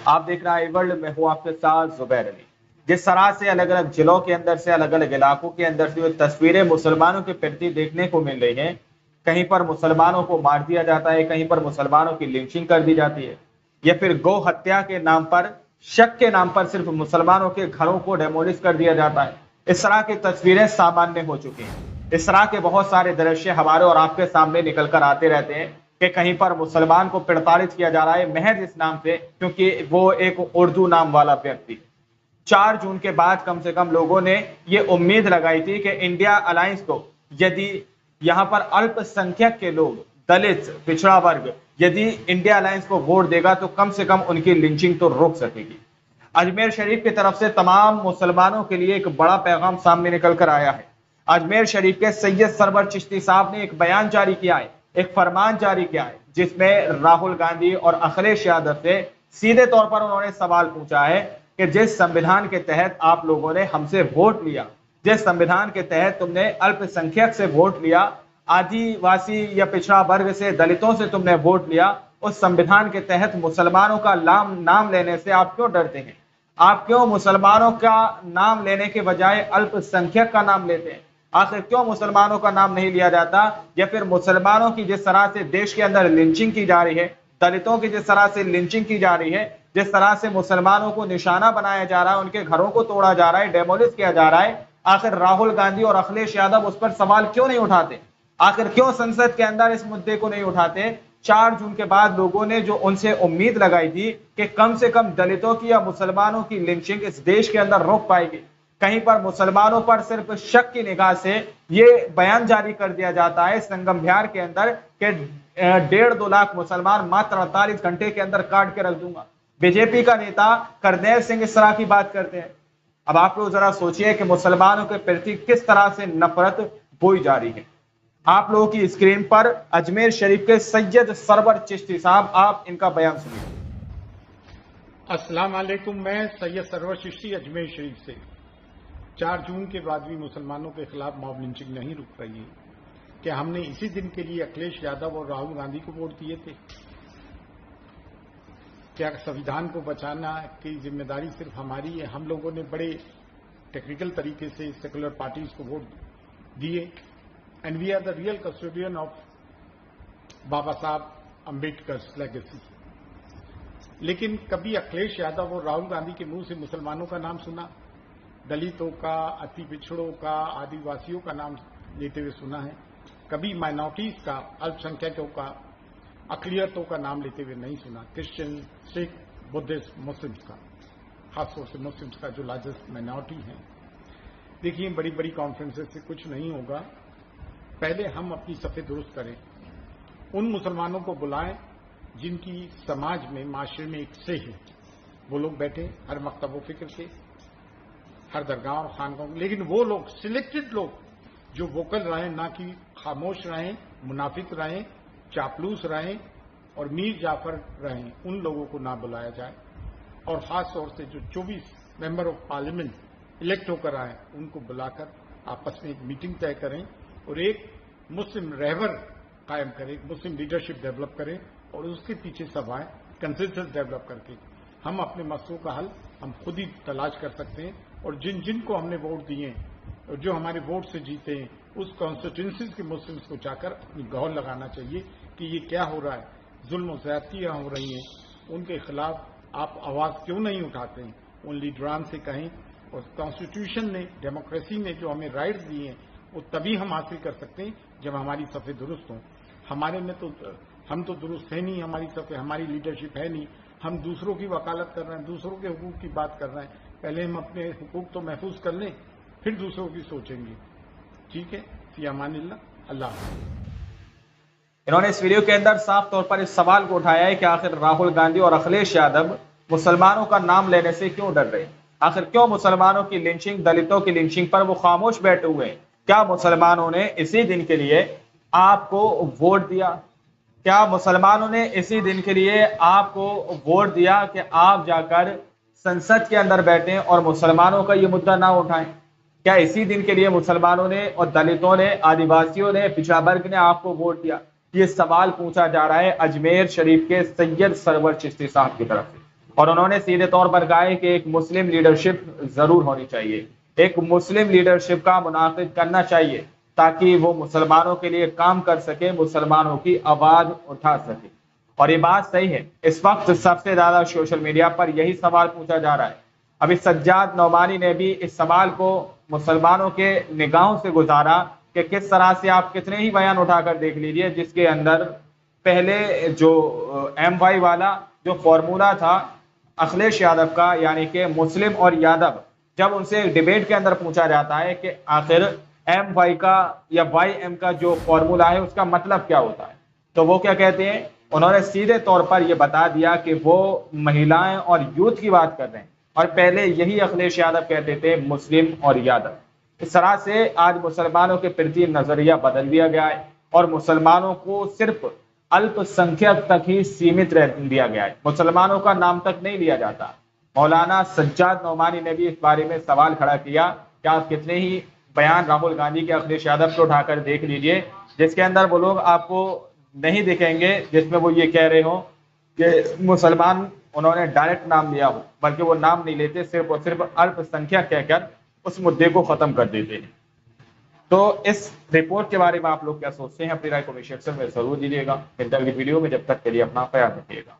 आप देख रहे हैं वर्ल्ड में हूँ आपके साथ जुबैर अली। जिस तरह से अलग अलग जिलों के अंदर से अलग अलग इलाकों के अंदर से तस्वीरें मुसलमानों के प्रति देखने को मिल रही हैं, कहीं पर मुसलमानों को मार दिया जाता है, कहीं पर मुसलमानों की लिंचिंग कर दी जाती है, या फिर गौ हत्या के नाम पर, शक के नाम पर सिर्फ मुसलमानों के घरों को डेमोलिश कर दिया जाता है। इस तरह की तस्वीरें सामान्य हो चुकी हैं। इस तरह के बहुत सारे दृश्य हमारे और आपके सामने निकल कर आते रहते हैं कि कहीं पर मुसलमान को प्रताड़ित किया जा रहा है महज इस नाम से क्योंकि वो एक उर्दू नाम वाला व्यक्ति। 4 जून के बाद कम से कम लोगों ने ये उम्मीद लगाई थी कि इंडिया अलायंस को, यदि यहां पर अल्पसंख्यक के लोग, दलित, पिछड़ा वर्ग यदि इंडिया अलायंस को वोट देगा तो कम से कम उनकी लिंचिंग तो रोक सकेगी। अजमेर शरीफ की तरफ से तमाम मुसलमानों के लिए एक बड़ा पैगाम सामने निकल कर आया है। अजमेर शरीफ के सैयद सरवर चिश्ती साहब ने एक बयान जारी किया है, एक फरमान जारी किया है, जिसमें राहुल गांधी और अखिलेश यादव से सीधे तौर पर उन्होंने सवाल पूछा है कि जिस संविधान के तहत आप लोगों ने हमसे वोट लिया, जिस संविधान के तहत तुमने अल्पसंख्यक से वोट लिया, आदिवासी या पिछड़ा वर्ग से, दलितों से तुमने वोट लिया, उस संविधान के तहत मुसलमानों का नाम लेने से आप क्यों डरते हैं? आप क्यों मुसलमानों का नाम लेने के बजाय अल्पसंख्यक का नाम लेते हैं? आखिर क्यों मुसलमानों का नाम नहीं लिया जाता? या फिर मुसलमानों की जिस तरह से देश के अंदर लिंचिंग की जा रही है, दलितों की जिस तरह से लिंचिंग की जा रही है, जिस तरह से मुसलमानों को निशाना बनाया जा रहा है, उनके घरों को तोड़ा जा रहा है, डेमोलिश किया जा रहा है, आखिर राहुल गांधी और अखिलेश यादव उस पर सवाल क्यों नहीं उठाते? आखिर क्यों संसद के अंदर इस मुद्दे को नहीं उठाते? 4 जून के बाद लोगों ने जो उनसे उम्मीद लगाई थी कि कम से कम दलितों की या मुसलमानों की लिंचिंग इस देश के अंदर रोक पाएगी, कहीं पर मुसलमानों पर सिर्फ शक की निगाह से ये बयान जारी कर दिया जाता है संगम बिहार के अंदर कि 1.5-2 लाख मुसलमान मात्र 48 घंटे के अंदर काट के रख दूंगा। बीजेपी का नेता करनैल सिंह इस तरह की बात करते हैं। अब आप लोग जरा सोचिए कि मुसलमानों के प्रति किस तरह से नफरत बोई जा रही है। आप लोगों की स्क्रीन पर अजमेर शरीफ के सैयद सरवर चिश्ती साहब, आप इनका बयान सुनिए। अस्सलाम वालेकुम, मैं सैयद सरवर चिश्ती अजमेर शरीफ से। 4 जून के बाद भी मुसलमानों के खिलाफ मॉब लिंचिंग नहीं रुक रही है। क्या हमने इसी दिन के लिए अखिलेश यादव और राहुल गांधी को वोट दिए थे? क्या संविधान को बचाना की जिम्मेदारी सिर्फ हमारी है? हम लोगों ने बड़े टेक्निकल तरीके से सेकुलर पार्टीज को वोट दिए and we are the real custodian of Baba Saheb Ambedkar legacy. लेकिन कभी अखिलेश यादव और राहुल गांधी के मुंह से मुसलमानों का नाम सुना? दलितों का, अति पिछड़ों का, आदिवासियों का नाम लेते हुए सुना है? कभी माइनॉरिटीज का, अल्पसंख्यकों का, अकलियतों का नाम लेते हुए नहीं सुना। क्रिश्चियन, सिख, बुद्धिस्ट, मुस्लिम्स का, खासतौर से मुस्लिम्स का जो लार्जेस्ट माइनॉरिटी है। देखिए, बड़ी बड़ी कॉन्फ्रेंसेस से कुछ नहीं होगा। पहले हम अपनी सफ़े दुरुस्त करें, उन मुसलमानों को बुलाएं जिनकी समाज में, माशरे में एक से है। वो लोग बैठे हर मकतब फिक्र के, हर दरगाह और खानगाह, लेकिन वो लोग, सिलेक्टेड लोग जो वोकल रहें, ना कि खामोश रहें, मुनाफिक रहें, चापलूस रहें और मीर जाफर रहें, उन लोगों को ना बुलाया जाए। और खास तौर से जो 24 मेंबर ऑफ पार्लियामेंट इलेक्ट होकर आए, उनको बुलाकर आपस में एक मीटिंग तय करें और एक मुस्लिम रहबर कायम करें, मुस्लिम लीडरशिप डेवलप करें और उसके पीछे सभाएं कंसेंसस डेवलप करके हम अपने मसलों का हल हम खुद ही तलाश कर सकते हैं। और जिन जिन को हमने वोट दिए और जो हमारे वोट से जीते हैं, उस कॉन्स्टिट्यूंसीज के मुस्लिम्स को जाकर अपनी गौर लगाना चाहिए कि ये क्या हो रहा है, जुल्म और ज्यादतियां हो रही हैं, उनके खिलाफ आप आवाज क्यों नहीं उठाते हैं? उन लीडरान से कहें। और कॉन्स्टिट्यूशन ने, डेमोक्रेसी ने जो हमें राइट्स दिए हैं, वो तभी हम हासिल कर सकते हैं जब हमारी सफ़े दुरुस्त हों। हमारे में तो हम तो दुरुस्त है नहीं, हमारी सफ़े, हमारी लीडरशिप है नहीं। हम दूसरों की वकालत कर रहे हैं, दूसरों के हुकूक की बात कर रहे हैं। पहले हम अपने हुकूक तो महफूज कर लें, फिर दूसरों की सोचेंगे। ठीक है, फी अमानिल्लाह, अल्लाह। इन्होंने इस वीडियो के अंदर साफ तौर पर इस सवाल को उठाया है कि आखिर राहुल गांधी और अखिलेश यादव मुसलमानों का नाम लेने से क्यों डर रहे हैं? आखिर क्यों मुसलमानों की लिंचिंग, दलितों की लिंचिंग पर वो खामोश बैठे हुए हैं? क्या मुसलमानों ने इसी दिन के लिए आपको वोट दिया? क्या मुसलमानों ने इसी दिन के लिए आपको वोट दिया कि आप जाकर संसद के अंदर बैठें और मुसलमानों का ये मुद्दा ना उठाएं? क्या इसी दिन के लिए मुसलमानों ने और दलितों ने, आदिवासियों ने, पिछड़ा वर्ग ने आपको वोट दिया? ये सवाल पूछा जा रहा है अजमेर शरीफ के सैयद सरवर चिश्ती साहब की तरफ से। और उन्होंने सीधे तौर पर कहा है कि एक मुस्लिम लीडरशिप जरूर होनी चाहिए, एक मुस्लिम लीडरशिप का मुनाकिद करना चाहिए ताकि वो मुसलमानों के लिए काम कर सके, मुसलमानों की आवाज उठा सके। और ये बात सही है, इस वक्त सबसे ज्यादा सोशल मीडिया पर यही सवाल पूछा जा रहा है। अभी सज्जाद नौमानी ने भी इस सवाल को मुसलमानों के निगाहों से गुजारा कि किस तरह से आप कितने ही बयान उठाकर देख लीजिए जिसके अंदर पहले जो MY वाला जो फॉर्मूला था अखिलेश यादव का, यानी कि मुस्लिम और यादव, जब उनसे डिबेट के अंदर पूछा जाता है कि आखिर MY का या YM का जो फॉर्मूला है उसका मतलब क्या होता है, तो वो क्या कहते हैं, उन्होंने सीधे तौर पर यह बता दिया कि वो महिलाएं और यूथ की बात कर रहे हैं और पहले यही अखिलेश यादव कहते थे मुस्लिम और यादव। इस तरह से आज मुसलमानों के प्रति नजरिया बदल दिया गया है और मुसलमानों को सिर्फ अल्पसंख्यक तक ही सीमित रह दिया गया है, मुसलमानों का नाम तक नहीं लिया जाता। मौलाना सज्जाद नौमानी ने भी इस बारे में सवाल खड़ा किया कि आप कितने ही बयान राहुल गांधी के अखिलेश यादव को उठाकर देख लीजिए जिसके अंदर वो लोग आपको नहीं दिखेंगे जिसमें वो ये कह रहे हो कि मुसलमान उन्होंने डायरेक्ट नाम लिया हो, बल्कि वो नाम नहीं लेते, सिर्फ और सिर्फ अल्पसंख्यक कहकर उस मुद्दे को खत्म कर देते हैं। तो इस रिपोर्ट के बारे में आप लोग क्या सोचते हैं, अपनी राय कमेंट सेक्शन में जरूर दीजिएगा। मिलते हैं अगली वीडियो में, जब तक के लिए अपना ख्याल रखिएगा।